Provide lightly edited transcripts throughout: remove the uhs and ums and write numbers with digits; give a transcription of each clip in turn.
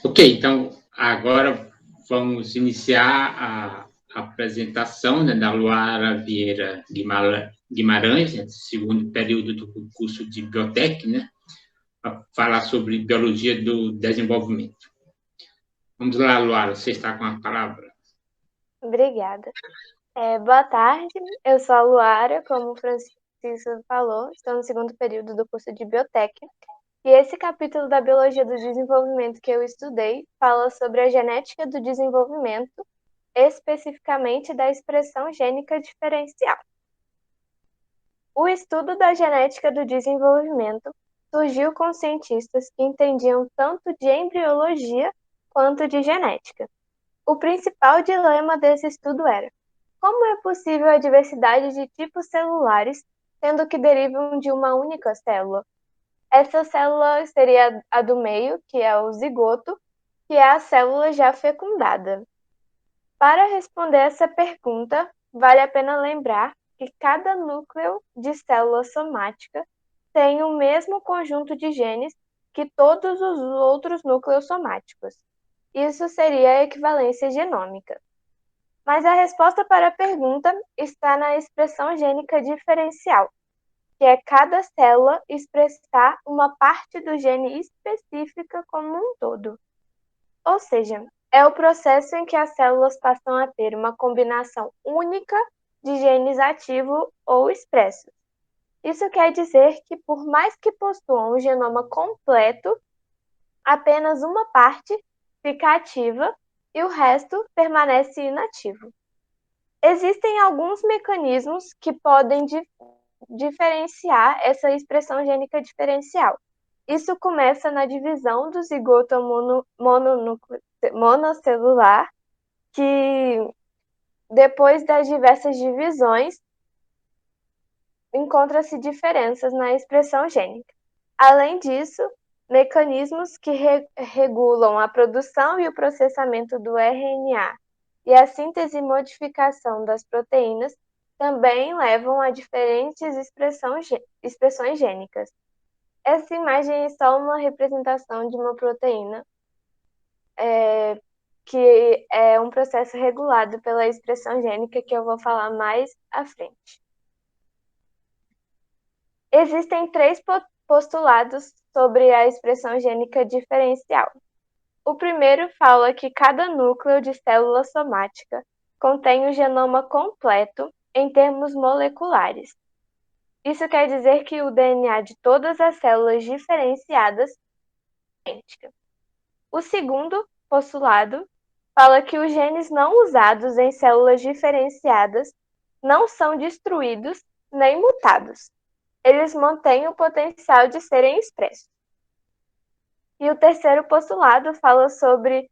Ok, então agora vamos iniciar a apresentação, né, da Luara Vieira Guimarães, né, segundo período do curso de Biotech, né, para falar sobre biologia do desenvolvimento. Vamos lá, Luara, você está com a palavra. Obrigada. Boa tarde, eu sou a Luara, como o Francisco falou, estou no segundo período do curso de Biotech, e esse capítulo da Biologia do Desenvolvimento que eu estudei fala sobre a genética do desenvolvimento, especificamente da expressão gênica diferencial. O estudo da genética do desenvolvimento surgiu com cientistas que entendiam tanto de embriologia quanto de genética. O principal dilema desse estudo era: como é possível a diversidade de tipos celulares, sendo que derivam de uma única célula? Essa célula seria a do meio, que é o zigoto, que é a célula já fecundada. Para responder essa pergunta, vale a pena lembrar que cada núcleo de célula somática tem o mesmo conjunto de genes que todos os outros núcleos somáticos. Isso seria a equivalência genômica. Mas a resposta para a pergunta está na expressão gênica diferencial, que é cada célula expressar uma parte do gene específica como um todo. Ou seja, é o processo em que as células passam a ter uma combinação única de genes ativos ou expressos. Isso quer dizer que, por mais que possuam o genoma completo, apenas uma parte fica ativa e o resto permanece inativo. Existem alguns mecanismos que podem diferenciar essa expressão gênica diferencial. Isso começa na divisão do zigoto monocelular, que depois das diversas divisões encontra-se diferenças na expressão gênica. Além disso, mecanismos que regulam a produção e o processamento do RNA e a síntese e modificação das proteínas também levam a diferentes expressões gênicas. Essa imagem é só uma representação de uma proteína, que é um processo regulado pela expressão gênica que eu vou falar mais à frente. Existem três postulados sobre a expressão gênica diferencial. O primeiro fala que cada núcleo de célula somática contém o genoma completo em termos moleculares. Isso quer dizer que o DNA de todas as células diferenciadas é idêntico. O segundo postulado fala que os genes não usados em células diferenciadas não são destruídos nem mutados. Eles mantêm o potencial de serem expressos. E o terceiro postulado fala sobre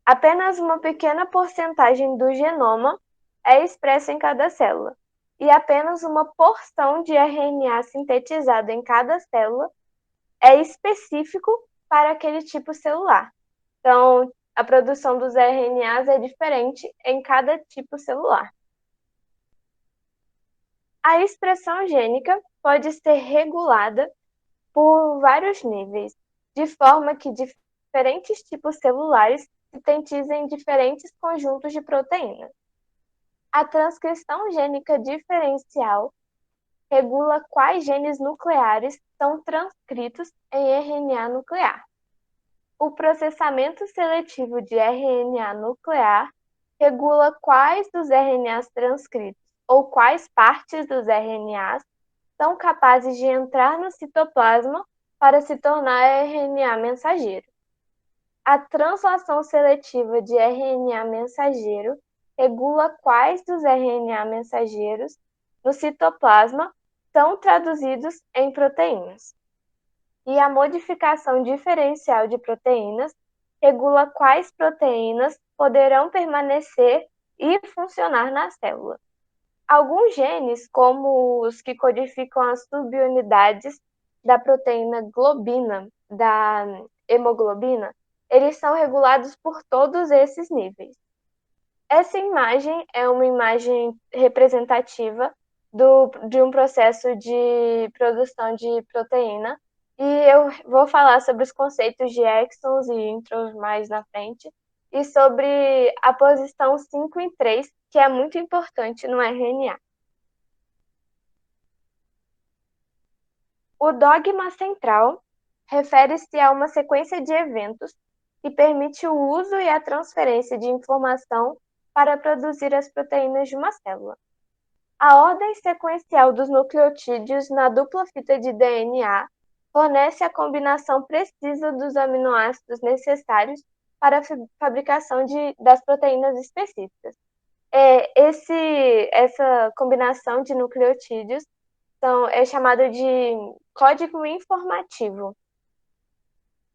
apenas uma pequena porcentagem do genoma é expressa em cada célula, e apenas uma porção de RNA sintetizado em cada célula é específico para aquele tipo celular. Então, a produção dos RNAs é diferente em cada tipo celular. A expressão gênica pode ser regulada por vários níveis, de forma que diferentes tipos celulares sintetizem diferentes conjuntos de proteínas. A transcrição gênica diferencial regula quais genes nucleares são transcritos em RNA nuclear. O processamento seletivo de RNA nuclear regula quais dos RNAs transcritos ou quais partes dos RNAs são capazes de entrar no citoplasma para se tornar RNA mensageiro. A translação seletiva de RNA mensageiro regula quais dos RNA mensageiros no citoplasma são traduzidos em proteínas. E a modificação diferencial de proteínas regula quais proteínas poderão permanecer e funcionar na célula. Alguns genes, como os que codificam as subunidades da proteína globina, da hemoglobina, eles são regulados por todos esses níveis. Essa imagem é uma imagem representativa de um processo de produção de proteína E eu vou falar sobre os conceitos de exons e introns mais na frente, e sobre a posição 5 e 3, que é muito importante no RNA. O dogma central refere-se a uma sequência de eventos que permite o uso e a transferência de informação para produzir as proteínas de uma célula. A ordem sequencial dos nucleotídeos na dupla fita de DNA fornece a combinação precisa dos aminoácidos necessários para a fabricação das proteínas específicas. Essa combinação de nucleotídeos é chamada de código informativo.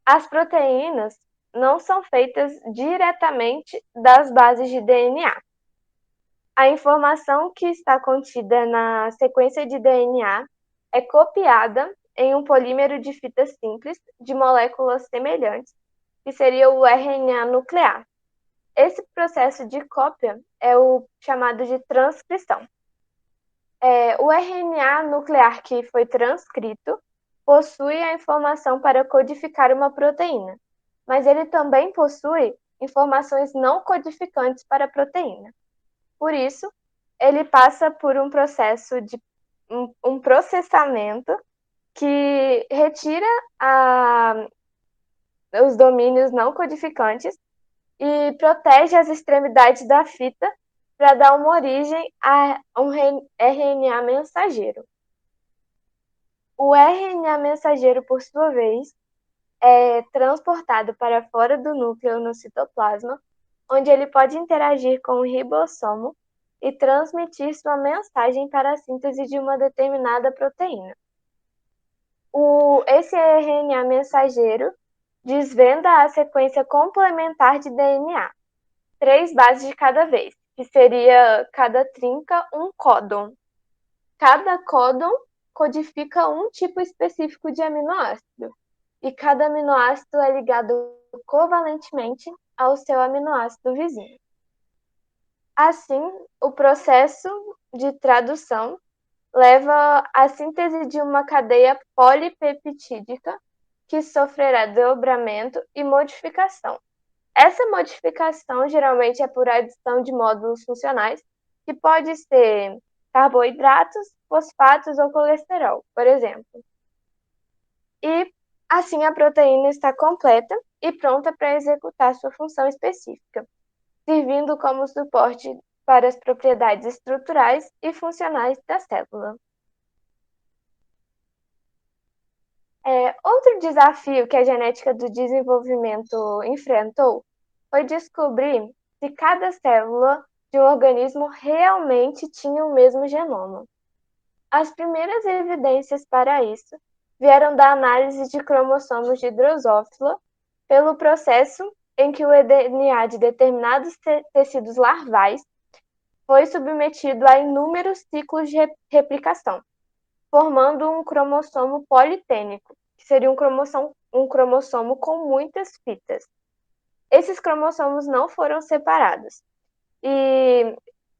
As proteínas não são feitas diretamente das bases de DNA. A informação que está contida na sequência de DNA é copiada em um polímero de fita simples de moléculas semelhantes, que seria o RNA nuclear. Esse processo de cópia é o chamado de transcrição. O RNA nuclear que foi transcrito possui a informação para codificar uma proteína, mas ele também possui informações não codificantes para a proteína. Por isso, ele passa por um processo de um processamento que retira os domínios não codificantes e protege as extremidades da fita para dar uma origem a um RNA mensageiro. O RNA mensageiro, por sua vez, é transportado para fora do núcleo no citoplasma, onde ele pode interagir com o ribossomo e transmitir sua mensagem para a síntese de uma determinada proteína. Esse RNA mensageiro desvenda a sequência complementar de DNA, 3 bases de cada vez, que seria cada trinca um códon. Cada códon codifica um tipo específico de aminoácido, e cada aminoácido é ligado covalentemente ao seu aminoácido vizinho. Assim, o processo de tradução leva à síntese de uma cadeia polipeptídica que sofrerá dobramento e modificação. Essa modificação geralmente é por adição de módulos funcionais, que pode ser carboidratos, fosfatos ou colesterol, por exemplo. E assim a proteína está completa e pronta para executar sua função específica, servindo como suporte para as propriedades estruturais e funcionais da célula. Outro desafio que a genética do desenvolvimento enfrentou foi descobrir se cada célula de um organismo realmente tinha o mesmo genoma. As primeiras evidências para isso vieram da análise de cromossomos de Drosophila pelo processo em que o DNA de determinados tecidos larvais foi submetido a inúmeros ciclos de replicação, formando um cromossomo politênico, que seria um cromossomo com muitas fitas. Esses cromossomos não foram separados e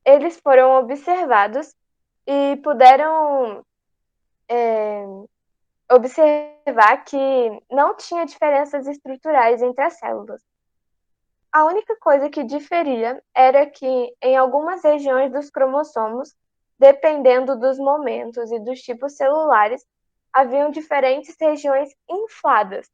eles foram observados e puderam observar que não tinha diferenças estruturais entre as células. A única coisa que diferia era que, em algumas regiões dos cromossomos, dependendo dos momentos e dos tipos celulares, haviam diferentes regiões infladas,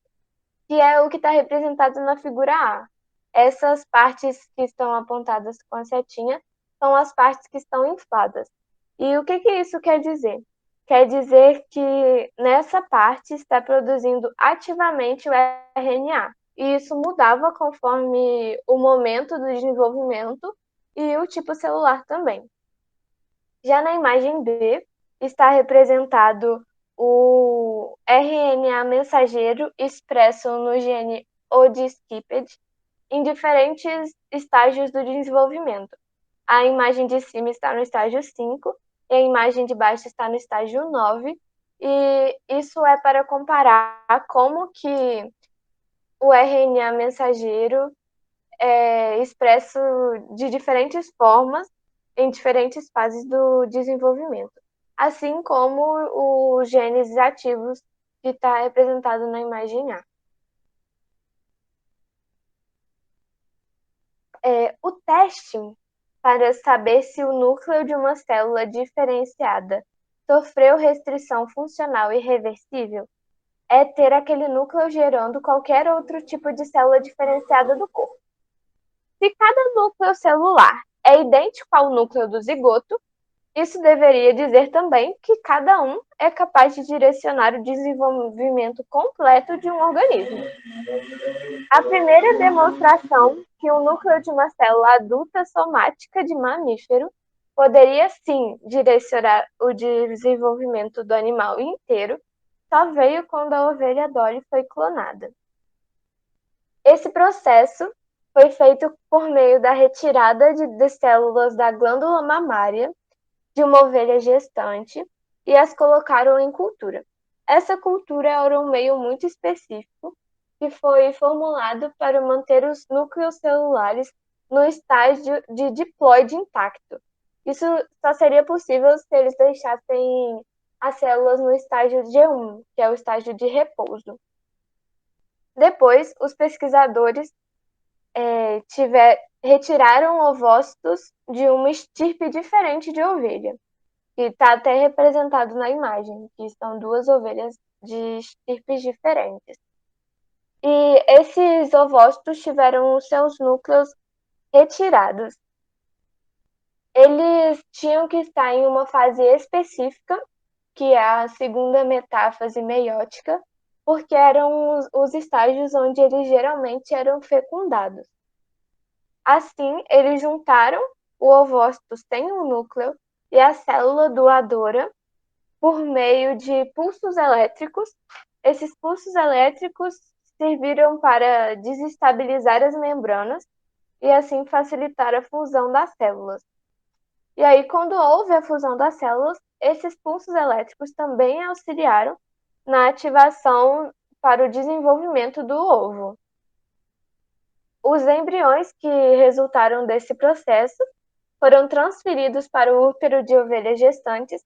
que é o que está representado na figura A. Essas partes que estão apontadas com a setinha são as partes que estão infladas. E o que isso quer dizer? Quer dizer que nessa parte está produzindo ativamente o RNA. E isso mudava conforme o momento do desenvolvimento e o tipo celular também. Já na imagem B, está representado o RNA mensageiro expresso no gene OD-skipped em diferentes estágios do desenvolvimento. A imagem de cima está no estágio 5 e a imagem de baixo está no estágio 9, e isso é para comparar como que o RNA mensageiro é expresso de diferentes formas em diferentes fases do desenvolvimento, assim como os genes ativos que está representado na imagem A. O teste para saber se o núcleo de uma célula diferenciada sofreu restrição funcional irreversível é ter aquele núcleo gerando qualquer outro tipo de célula diferenciada do corpo. Se cada núcleo celular é idêntico ao núcleo do zigoto, isso deveria dizer também que cada um é capaz de direcionar o desenvolvimento completo de um organismo. A primeira demonstração que o núcleo de uma célula adulta somática de mamífero poderia sim direcionar o desenvolvimento do animal inteiro só veio quando a ovelha Dolly foi clonada. Esse processo foi feito por meio da retirada de células da glândula mamária de uma ovelha gestante e as colocaram em cultura. Essa cultura era um meio muito específico que foi formulado para manter os núcleos celulares no estágio de diploide intacto. Isso só seria possível se eles deixassem as células no estágio G1, que é o estágio de repouso. Depois, os pesquisadores retiraram ovócitos de uma estirpe diferente de ovelha, que está até representado na imagem, que são duas ovelhas de estirpes diferentes. E esses ovócitos tiveram os seus núcleos retirados. Eles tinham que estar em uma fase específica, que é a segunda metáfase meiótica, porque eram os estágios onde eles geralmente eram fecundados. Assim, eles juntaram o ovócito sem o núcleo e a célula doadora por meio de pulsos elétricos. Esses pulsos elétricos serviram para desestabilizar as membranas e assim facilitar a fusão das células. E aí, quando houve a fusão das células, esses pulsos elétricos também auxiliaram na ativação para o desenvolvimento do ovo. Os embriões que resultaram desse processo foram transferidos para o útero de ovelhas gestantes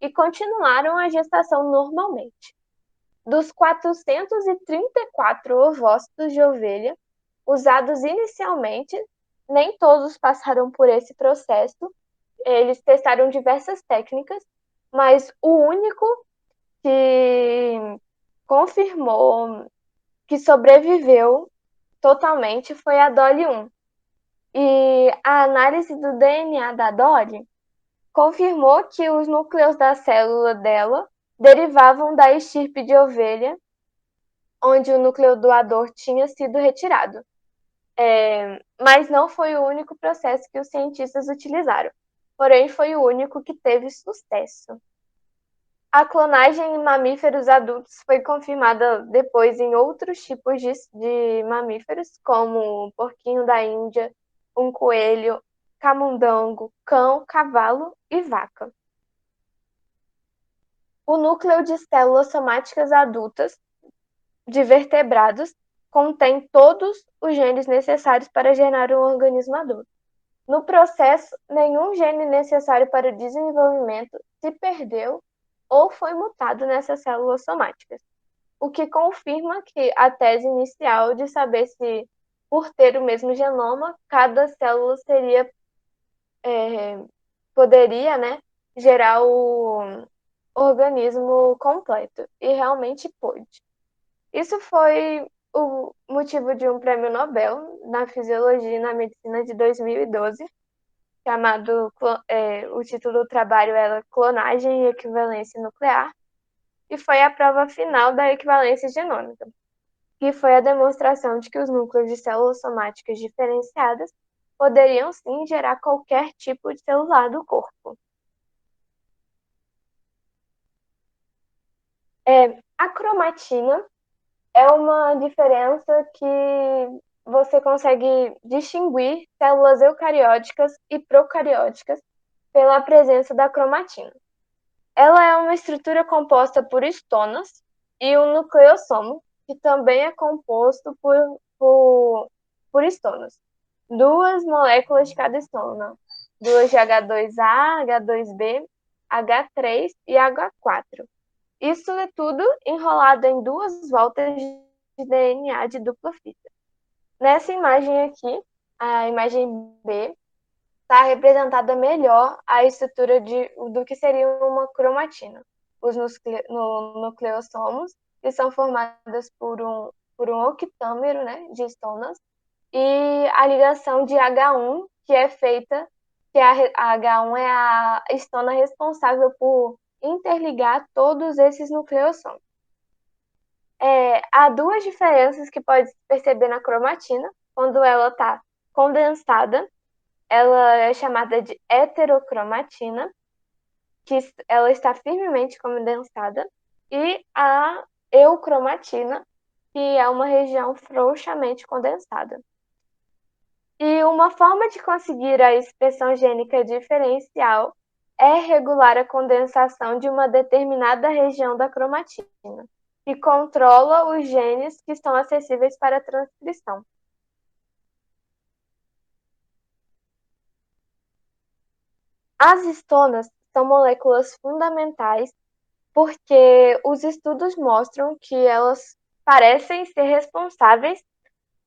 e continuaram a gestação normalmente. Dos 434 ovócitos de ovelha usados inicialmente, nem todos passaram por esse processo. Eles testaram diversas técnicas, mas o único que confirmou que sobreviveu totalmente foi a Dolly 1. E a análise do DNA da Dolly confirmou que os núcleos da célula dela derivavam da estirpe de ovelha, onde o núcleo doador tinha sido retirado. Mas não foi o único processo que os cientistas utilizaram, porém foi o único que teve sucesso. A clonagem em mamíferos adultos foi confirmada depois em outros tipos de mamíferos, como o porquinho da Índia, um coelho, camundongo, cão, cavalo e vaca. O núcleo de células somáticas adultas de vertebrados contém todos os genes necessários para gerar um organismo adulto. No processo, nenhum gene necessário para o desenvolvimento se perdeu ou foi mutado nessas células somáticas, o que confirma que a tese inicial de saber se, por ter o mesmo genoma, cada célula poderia, gerar o organismo completo, e realmente pôde. Isso foi o motivo de um prêmio Nobel na Fisiologia e na Medicina de 2012, chamado, o título do trabalho era Clonagem e Equivalência Nuclear, e foi a prova final da equivalência genômica, que foi a demonstração de que os núcleos de células somáticas diferenciadas poderiam sim gerar qualquer tipo de celular do corpo. A cromatina é uma diferença que você consegue distinguir células eucarióticas e procarióticas pela presença da cromatina. Ela é uma estrutura composta por estonas e um nucleossomo, que também é composto por estonas. Duas moléculas de cada estona, duas de H2A, H2B, H3 e H4. Isso é tudo enrolado em 2 voltas de DNA de dupla fita. Nessa imagem aqui, a imagem B, está representada melhor a estrutura do que seria uma cromatina. Os nucleossomos, que são formadas por um octâmero, né, de estonas, e a ligação de H1, que é feita, que a H1 é a estona responsável por interligar todos esses nucleossomos. Há 2 diferenças que pode se perceber na cromatina. Quando ela está condensada, ela é chamada de heterocromatina, que ela está firmemente condensada, e a eucromatina, que é uma região frouxamente condensada. E uma forma de conseguir a expressão gênica diferencial é regular a condensação de uma determinada região da cromatina, que controla os genes que estão acessíveis para a transcrição. As histonas são moléculas fundamentais porque os estudos mostram que elas parecem ser responsáveis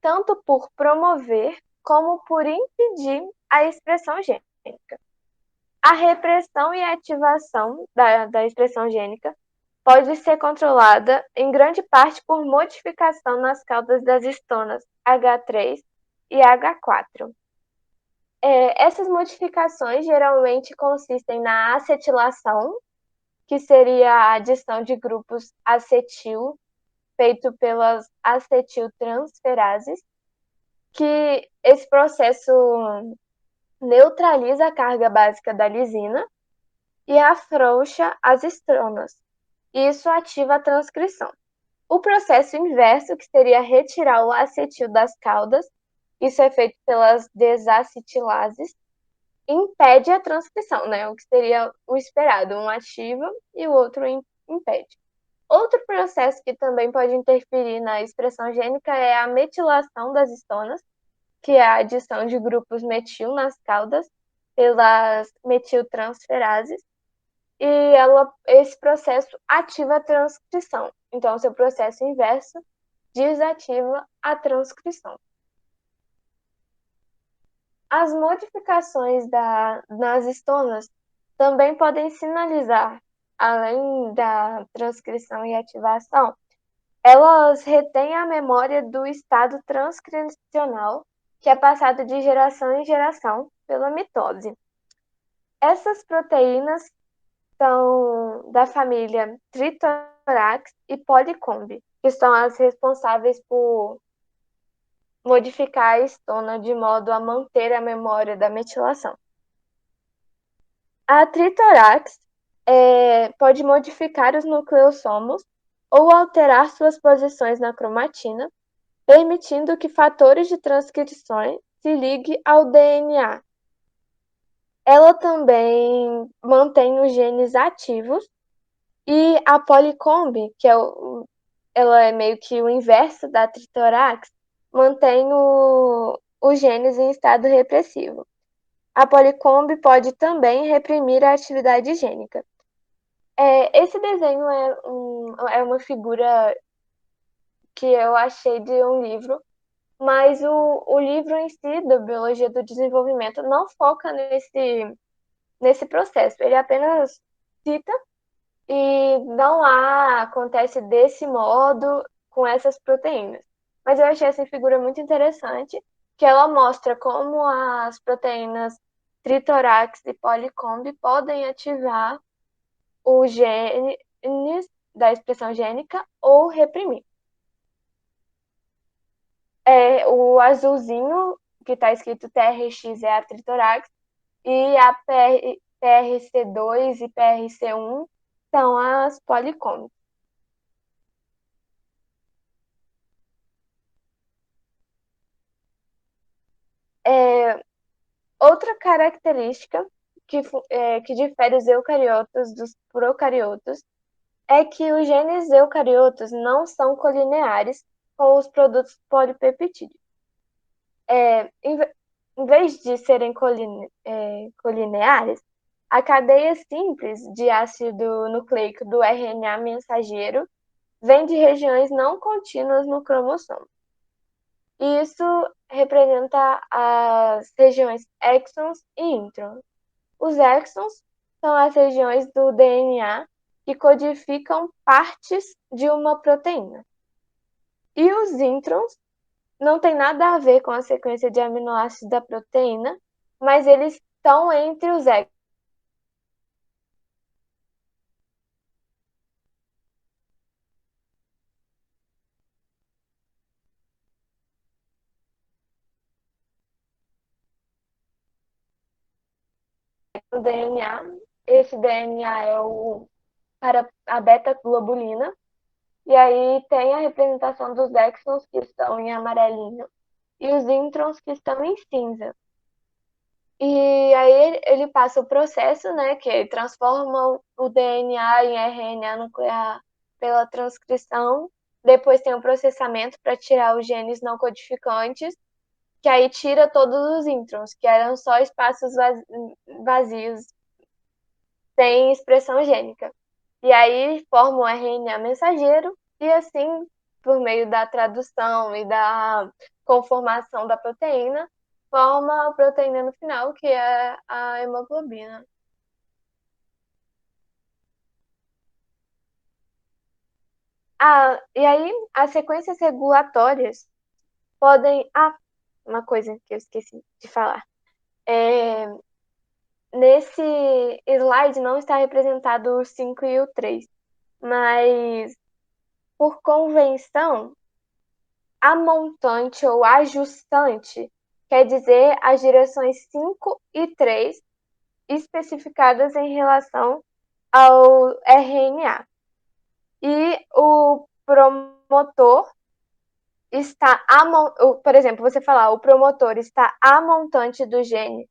tanto por promover como por impedir a expressão gênica. A repressão e a ativação da expressão gênica pode ser controlada em grande parte por modificação nas caudas das histonas H3 e H4. Essas modificações geralmente consistem na acetilação, que seria a adição de grupos acetil, feito pelas acetiltransferases, que esse processo neutraliza a carga básica da lisina e afrouxa as histonas. Isso ativa a transcrição. O processo inverso, que seria retirar o acetil das caudas, isso é feito pelas desacetilases, impede a transcrição, né? O que seria o esperado, um ativa e o outro impede. Outro processo que também pode interferir na expressão gênica é a metilação das histonas, que é a adição de grupos metil nas caudas pelas metiltransferases, e esse processo ativa a transcrição. Então, seu processo inverso desativa a transcrição. As modificações nas histonas também podem sinalizar, além da transcrição e ativação, elas retêm a memória do estado transcricional, que é passado de geração em geração pela mitose. Essas proteínas são da família Tritorax e Polycomb, que são as responsáveis por modificar a histona de modo a manter a memória da metilação. A Tritorax pode modificar os nucleossomos ou alterar suas posições na cromatina, permitindo que fatores de transcrição se liguem ao DNA. Ela também mantém os genes ativos, e a Polycomb, que ela é meio que o inverso da Tritorax, mantém os genes em estado repressivo. A Polycomb pode também reprimir a atividade gênica. Esse desenho é uma figura que eu achei de um livro, mas o livro em si, da Biologia do Desenvolvimento, não foca nesse processo. Ele apenas cita e não acontece desse modo com essas proteínas. Mas eu achei essa figura muito interessante, que ela mostra como as proteínas Tritorax e Polycomb podem ativar os genes da expressão gênica ou reprimir. O azulzinho, que está escrito TRX, é a Tritorax, e a PRC2 e PRC1 são as Polycomb. Outra característica que difere os eucariotos dos procariotos é que os genes eucariotos não são colineares com os produtos polipeptídicos. Em vez de serem colineares, A cadeia simples de ácido nucleico do RNA mensageiro vem de regiões não contínuas no cromossomo. E isso representa as regiões exons e introns. Os exons são as regiões do DNA que codificam partes de uma proteína. E os introns não tem nada a ver com a sequência de aminoácidos da proteína, mas eles estão entre os exons. O DNA, esse DNA é para a beta-globulina, e aí tem a representação dos exons que estão em amarelinho e os introns que estão em cinza. E aí ele passa o processo, né, que transforma o DNA em RNA nuclear pela transcrição. Depois tem o processamento para tirar os genes não codificantes, que aí tira todos os introns, que eram só espaços vazios, sem expressão gênica. E aí forma o RNA mensageiro, e assim, por meio da tradução e da conformação da proteína, forma a proteína no final, que é a hemoglobina. E aí, as sequências regulatórias podem. Uma coisa que eu esqueci de falar. Nesse slide não está representado o 5 e o 3, mas por convenção, amontante ou ajustante quer dizer as direções 5 e 3 especificadas em relação ao RNA. E o promotor está, por exemplo, você falar o promotor está a montante do gene,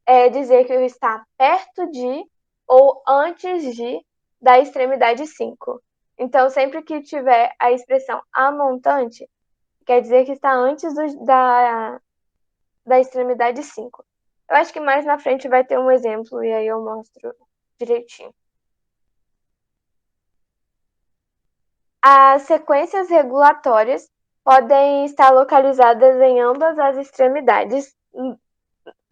é dizer que ele está perto de ou antes de da extremidade 5. Então, sempre que tiver a expressão a montante, quer dizer que está antes da extremidade 5. Eu acho que mais na frente vai ter um exemplo e aí eu mostro direitinho. As sequências regulatórias podem estar localizadas em ambas as extremidades.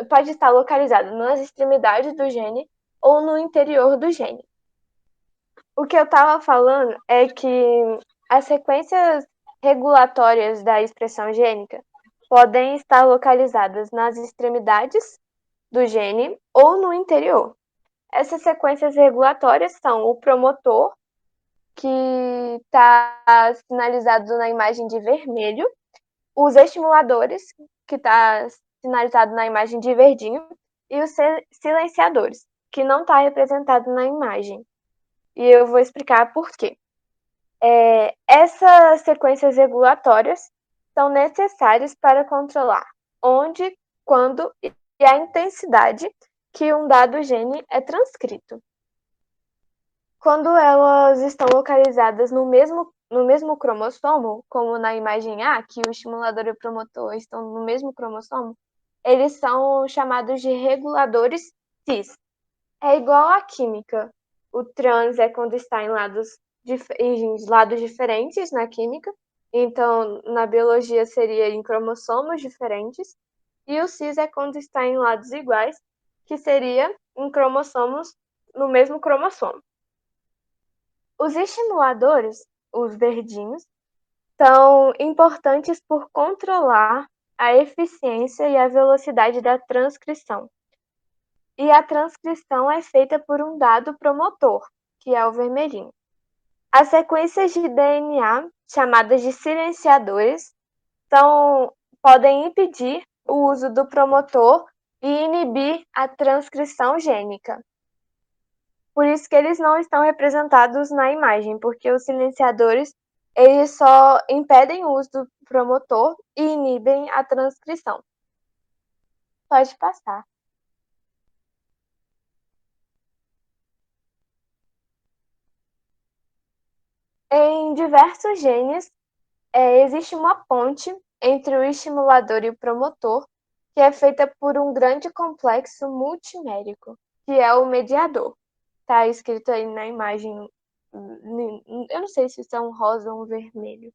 Pode estar localizado nas extremidades do gene ou no interior do gene. O que eu estava falando é que as sequências regulatórias da expressão gênica podem estar localizadas nas extremidades do gene ou no interior. Essas sequências regulatórias são o promotor, que está sinalizado na imagem de vermelho, os estimuladores, que está sinalizado na imagem de verdinho, e os silenciadores, que não está representado na imagem. E eu vou explicar por quê. Essas sequências regulatórias são necessárias para controlar onde, quando e a intensidade que um dado gene é transcrito. Quando elas estão localizadas no mesmo cromossomo, como na imagem A, que o estimulador e o promotor estão no mesmo cromossomo, eles são chamados de reguladores cis. É igual à química. O trans é quando está em lados diferentes na química, então na biologia seria em cromossomos diferentes, e o cis é quando está em lados iguais, que seria em cromossomos no mesmo cromossomo. Os estimuladores, os verdinhos, são importantes por controlar a eficiência e a velocidade da transcrição. E a transcrição é feita por um dado promotor, que é o vermelhinho. As sequências de DNA, chamadas de silenciadores, podem impedir o uso do promotor e inibir a transcrição gênica. Por isso que eles não estão representados na imagem, porque os silenciadores eles só impedem o uso do promotor e inibem a transcrição. Pode passar. Em diversos genes, existe uma ponte entre o estimulador e o promotor, que é feita por um grande complexo multimérico, que é o mediador. Tá escrito aí na imagem, eu não sei se isso é um rosa ou um vermelho.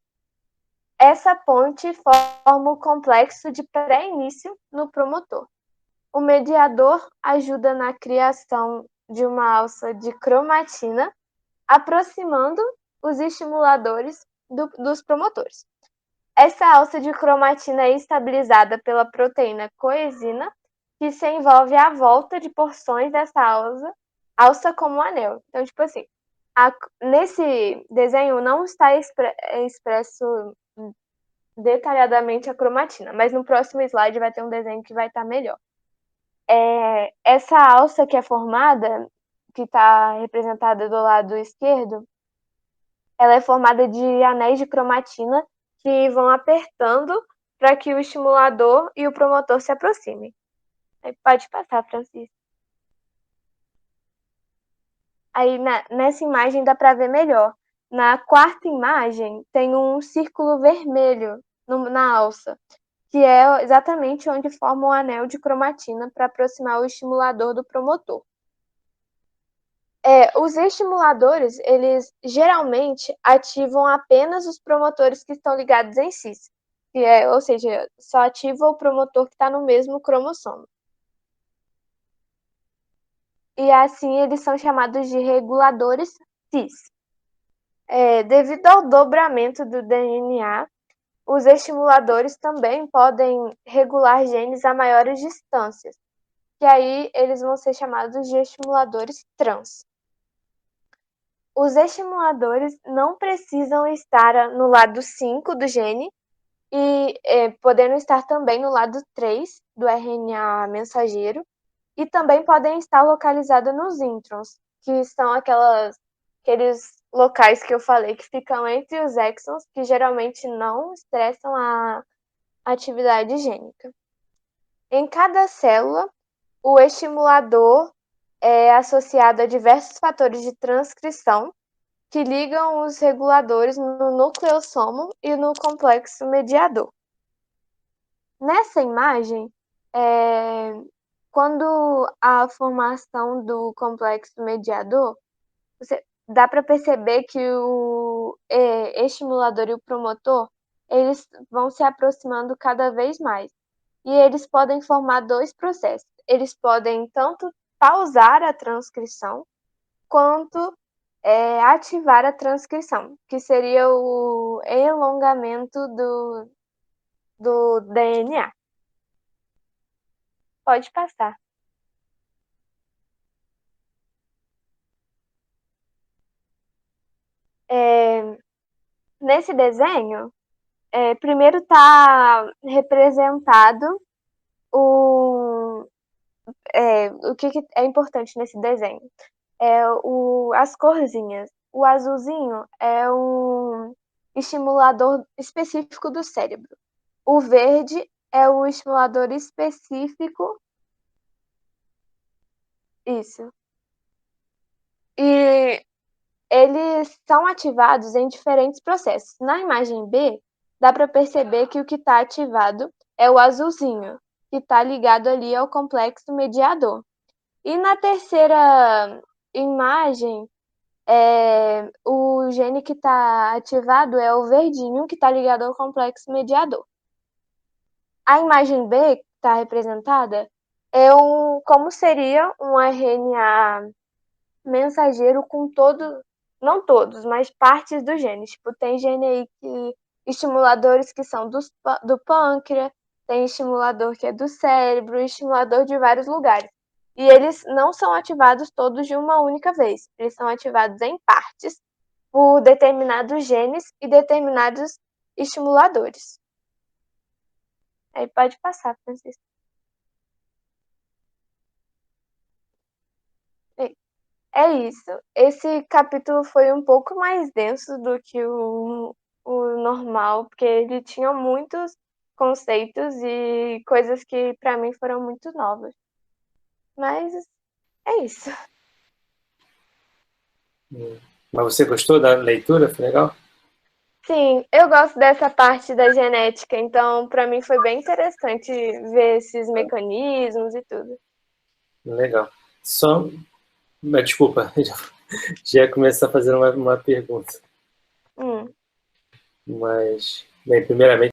Essa ponte forma o complexo de pré-início no promotor. O mediador ajuda na criação de uma alça de cromatina, aproximando os estimuladores dos promotores. Essa alça de cromatina é estabilizada pela proteína coenzima, que se envolve à volta de porções dessa alça como um anel. Então, tipo assim, nesse desenho não está expresso detalhadamente a cromatina, mas no próximo slide vai ter um desenho que vai estar melhor. Essa alça que é formada, que está representada do lado esquerdo, ela é formada de anéis de cromatina que vão apertando para que o estimulador e o promotor se aproximem. Aí pode passar, Francisco. Aí nessa imagem dá para ver melhor. Na quarta imagem tem um círculo vermelho na alça, que é exatamente onde forma o anel de cromatina para aproximar o estimulador do promotor. Os estimuladores, eles geralmente ativam apenas os promotores que estão ligados em cis, ou seja, só ativa o promotor que está no mesmo cromossomo. E assim eles são chamados de reguladores cis. Devido ao dobramento do DNA, os estimuladores também podem regular genes a maiores distâncias, que aí eles vão ser chamados de estimuladores trans. Os estimuladores não precisam estar no lado 5 do gene e podendo estar também no lado 3 do RNA mensageiro e também podem estar localizados nos introns, que são aqueles locais que eu falei que ficam entre os exons, que geralmente não estressam a atividade gênica. Em cada célula, o estimulador é associado a diversos fatores de transcrição que ligam os reguladores no nucleossomo e no complexo mediador. Nessa imagem, quando a formação do complexo mediador, dá para perceber que o estimulador e o promotor eles vão se aproximando cada vez mais. E eles podem formar dois processos. Eles podem tanto pausar a transcrição, quanto ativar a transcrição, que seria o elongamento do DNA. Pode passar. Nesse desenho, primeiro está representado o que é importante nesse desenho. As corzinhas. O azulzinho é um estimulador específico do cérebro. O verde é o estimulador específico. Isso. E eles são ativados em diferentes processos. Na imagem B, dá para perceber que o que está ativado é o azulzinho, que está ligado ali ao complexo mediador. E na terceira imagem, o gene que está ativado é o verdinho, que está ligado ao complexo mediador. A imagem B, que está representada, como seria um RNA mensageiro com não todos, mas partes do gene. Tipo, tem gene aí estimuladores que são do pâncreas, tem estimulador que é do cérebro, estimulador de vários lugares. E eles não são ativados todos de uma única vez. Eles são ativados em partes por determinados genes e determinados estimuladores. Aí pode passar, Francisco. É isso. Esse capítulo foi um pouco mais denso do que o normal, porque ele tinha muitos conceitos e coisas que para mim foram muito novas. Mas é isso. Mas você gostou da leitura? Foi legal? Sim, eu gosto dessa parte da genética, então para mim foi bem interessante ver esses mecanismos e tudo. Legal. Só... Mas, desculpa, já ia começar a fazer uma pergunta. Hum. Mas, bem, primeiramente,